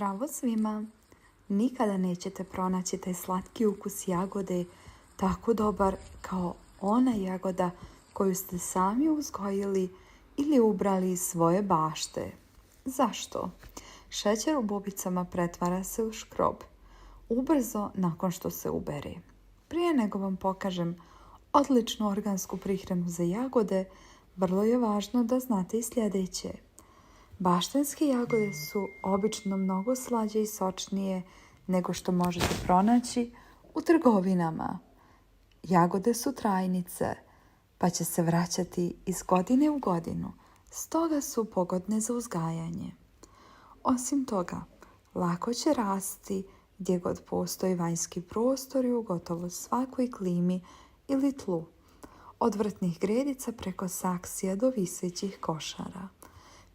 Zdravo svima! Nikada nećete pronaći taj slatki ukus jagode tako dobar kao ona jagoda koju ste sami uzgojili ili ubrali iz svoje bašte. Zašto? Šećer u bubicama pretvara se u škrob ubrzo nakon što se ubere. Prije nego vam pokažem odličnu organsku prihranu za jagode, vrlo je važno da znate i sljedeće. Baštenske jagode su obično mnogo slađe i sočnije nego što možete pronaći u trgovinama. Jagode su trajnice, pa će se vraćati iz godine u godinu, stoga su pogodne za uzgajanje. Osim toga, lako će rasti gdje god postoji vanjski prostor i u gotovo svakoj klimi ili tlu, od vrtnih gredica preko saksija do visećih košara.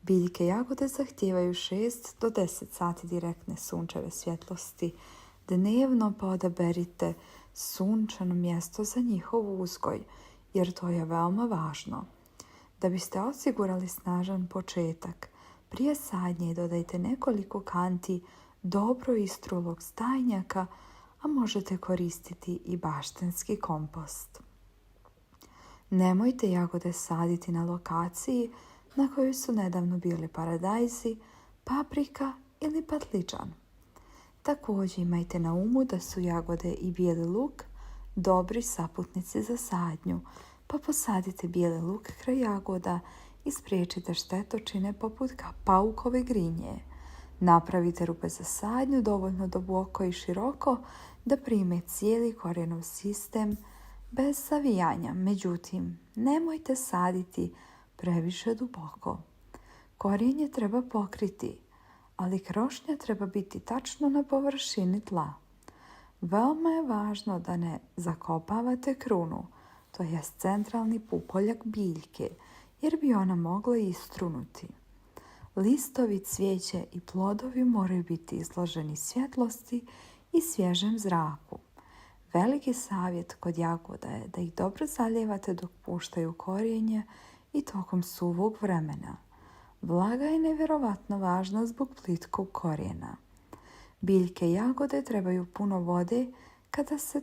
Biljke jagode zahtijevaju 6 do 10 sati direktne sunčeve svjetlosti dnevno, pa odaberite sunčano mjesto za njihov uzgoj, jer to je veoma važno. Da biste osigurali snažan početak, prije sadnje dodajte nekoliko kanti dobro istrulog stajnjaka, a možete koristiti i baštenski kompost. Nemojte jagode saditi na lokaciji na kojoj su nedavno bili paradajzi, paprika ili patliđan. Također imajte na umu da su jagode i bijeli luk dobri saputnici za sadnju, pa posadite bijeli luk kraj jagoda i spriječite štetočine poput paukove grinje. Napravite rupe za sadnju dovoljno duboko i široko da prime cijeli korijenov sistem bez savijanja. Međutim, nemojte saditi previše duboko. Korijenje treba pokriti, ali krošnja treba biti tačno na površini tla. Veoma je važno da ne zakopavate krunu, to je centralni pupoljak biljke, jer bi ona mogla istrunuti. Listovi, cvijeće i plodovi moraju biti izloženi svjetlosti i svježem zraku. Veliki savjet kod jagoda je da ih dobro zalijevate dok puštaju korijenje i tokom suvog vremena. Vlaga je nevjerovatno važna zbog plitkog korijena. Biljke jagode trebaju puno vode kada se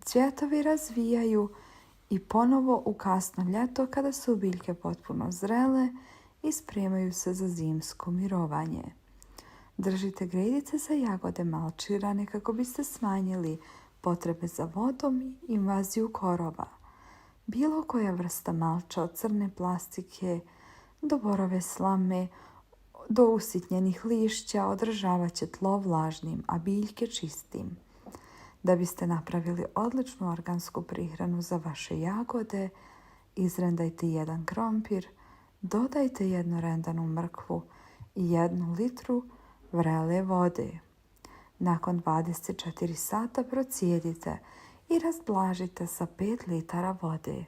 cvjetovi razvijaju i ponovo u kasno ljeto kada su biljke potpuno zrele i spremaju se za zimsko mirovanje. Držite gredice za jagode malčirane kako biste smanjili potrebe za vodom i invaziju korova. Bilo koja vrsta malča od crne plastike do borove slame, do usitnjenih lišća održavat će tlo vlažnim, a biljke čistim. Da biste napravili odličnu organsku prihranu za vaše jagode, izrendajte 1 krompir, dodajte 1 rendanu mrkvu i 1 litru vrele vode. Nakon 24 sata procijedite i razblažite sa 5 litara vode.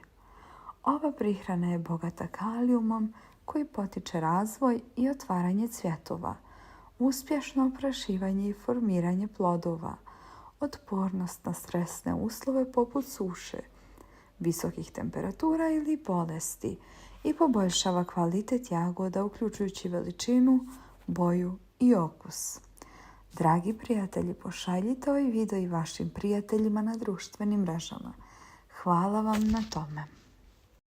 Ova prihrana je bogata kalijumom koji potiče razvoj i otvaranje cvjetova, uspješno oprašivanje i formiranje plodova, otpornost na stresne uslove poput suše, visokih temperatura ili bolesti i poboljšava kvalitet jagoda uključujući veličinu, boju i okus. Dragi prijatelji, pošaljite ovaj video i vašim prijateljima na društvenim mrežama. Hvala vam na tome.